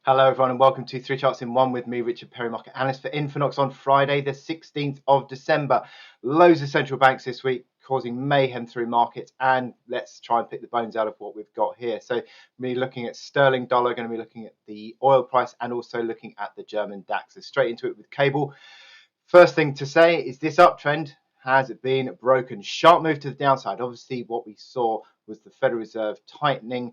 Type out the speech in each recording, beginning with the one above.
Hello everyone and welcome to 3 Charts in 1 with me, Richard Perry, market analyst for Infonox on Friday the 16th of December. Loads of central banks this week causing mayhem through markets, and let's try and pick the bones out of what we've got here. So we're looking at sterling dollar, going to be looking at the oil price and also looking at the German DAX. So straight into it with cable. First thing to say is this uptrend has been broken. Sharp move to the downside. Obviously what we saw was the Federal Reserve tightening,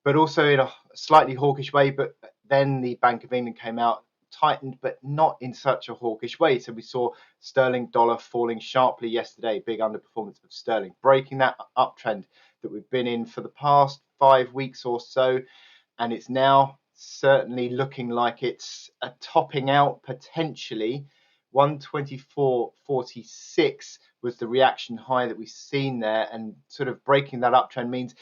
but also in a slightly hawkish way. But then the Bank of England came out, tightened, but not in such a hawkish way. So we saw sterling dollar falling sharply yesterday, big underperformance of sterling, breaking that uptrend that we've been in for the past 5 weeks or so. And it's now certainly looking like it's topping out potentially. 124.46 was the reaction high that we've seen there, and sort of breaking that uptrend means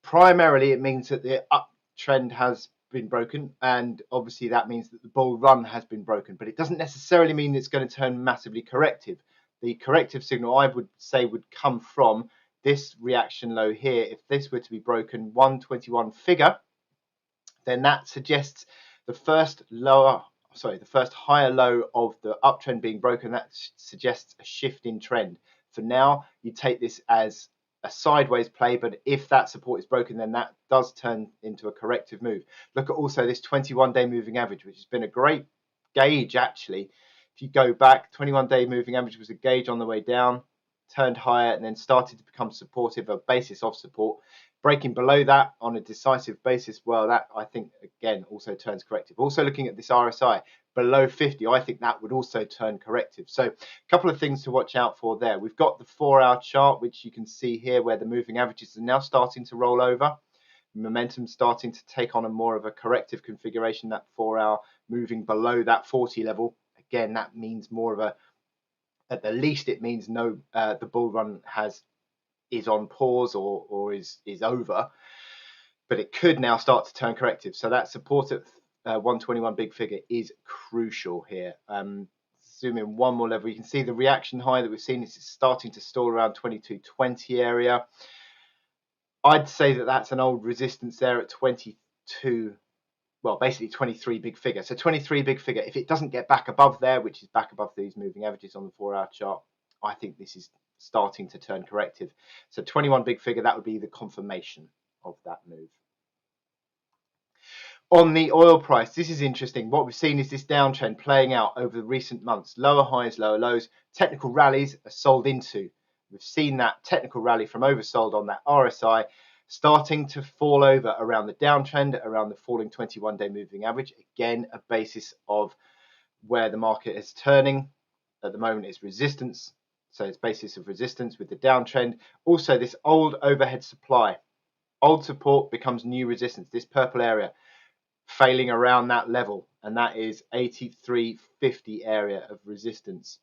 primarily it means that the uptrend has been broken, and obviously that means that the bull run has been broken, but it doesn't necessarily mean it's going to turn massively corrective. The corrective signal I would say would come from this reaction low here. If this were to be broken, 121 figure, then that suggests the first higher low of the uptrend being broken. That suggests a shift in trend. For now, you take this as a sideways play, but if that support is broken, then that does turn into a corrective move. Look at also this 21-day moving average, which has been a great gauge actually. If you go back, 21-day moving average was a gauge on the way down, turned higher, and then started to become supportive, a basis of support. Breaking below that on a decisive basis, well, that I think again also turns corrective. Also looking at this RSI below 50, I think that would also turn corrective. So a couple of things to watch out for there. We've got the 4-hour chart, which you can see here, where the moving averages are now starting to roll over. Momentum starting to take on a more of a corrective configuration. That 4-hour moving below that 40 level. Again, that means more of a, at the least, it means the bull run is on pause or is over, but it could now start to turn corrective. So that support at 121 big figure is crucial here. Zoom in one more level, you can see the reaction high that we've seen is starting to stall around 2220 area. I'd say that that's an old resistance there at 22, well, basically 23 big figure. So 23 big figure, if it doesn't get back above there, which is back above these moving averages on the 4-hour chart, I think this is starting to turn corrective. So 21 big figure, that would be the confirmation of that move. On the oil price, this is interesting. What we've seen is this downtrend playing out over the recent months. Lower highs, lower lows. Technical rallies are sold into. We've seen that technical rally from oversold on that RSI starting to fall over around the downtrend, around the falling 21-day moving average. Again, a basis of where the market is turning. At the moment, it's resistance. So it's basis of resistance with the downtrend. Also, this old overhead supply, old support becomes new resistance. This purple area failing around that level, and that is 83.50 area of resistance.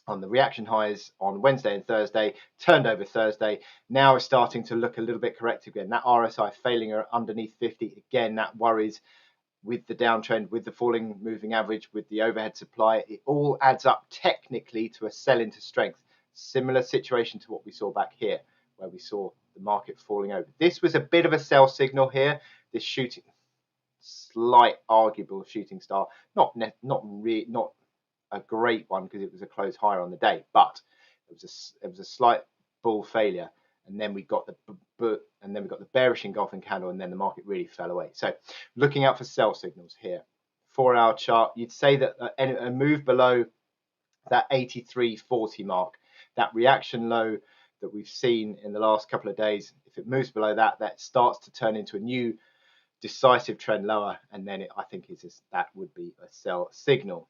On the reaction highs on Wednesday and Thursday, turned over Thursday. Now it's starting to look a little bit corrective again. That RSI failing underneath 50. Again, that worries with the downtrend, with the falling moving average, with the overhead supply. It all adds up technically to a sell into strength. Similar situation to what we saw back here, where we saw the market falling over. This was a bit of a sell signal here. This shooting, slight arguable shooting star, not a great one because it was a close higher on the day, but it was a slight bull failure. And then we got the bearish engulfing candle, and then the market really fell away. So looking out for sell signals here. 4-hour chart, you'd say that a move below that 83.40 mark, that reaction low that we've seen in the last couple of days, if it moves below that, that starts to turn into a new decisive trend lower, and then I think that would be a sell signal.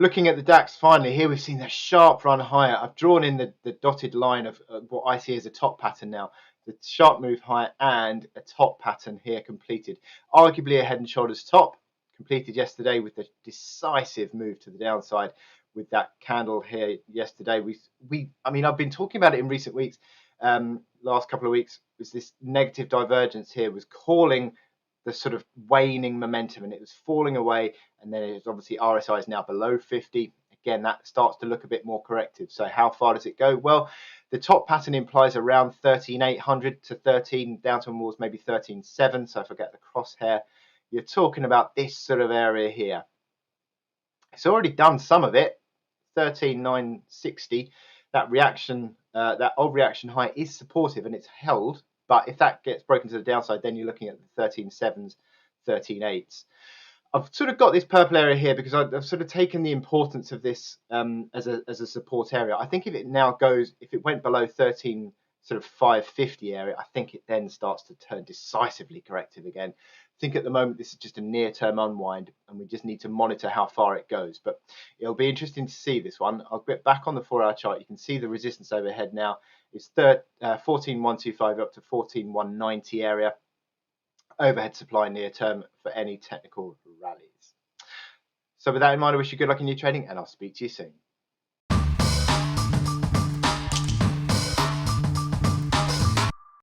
Looking at the DAX, finally, here we've seen that sharp run higher. I've drawn in the dotted line of what I see as a top pattern now. The sharp move higher and a top pattern here completed. Arguably a head and shoulders top, completed yesterday with the decisive move to the downside with that candle here yesterday. I mean, I've been talking about it in recent weeks. Last couple of weeks was this negative divergence here, was calling the sort of waning momentum, and it was falling away, and then it was obviously RSI is now below 50. again, that starts to look a bit more corrective. So how far does it go? Well, the top pattern implies around 13,800 to 13, down towards maybe 13,700. So if I get the crosshair, you're talking about this sort of area here. It's already done some of it, 13,960. That reaction, that old reaction high is supportive and it's held. But if that gets broken to the downside, then you're looking at the 13.7s, 13.8s. I've sort of got this purple area here because I've sort of taken the importance of this as a support area. I think if it now goes, if it went below 13 sort of 550 area, I think it then starts to turn decisively corrective again. I think at the moment this is just a near-term unwind and we just need to monitor how far it goes. But it'll be interesting to see this one. I'll get back on the 4-hour chart. You can see the resistance overhead now. It's 14,125 up to 14,190 area. Overhead supply near term for any technical rallies. So with that in mind, I wish you good luck in your trading and I'll speak to you soon.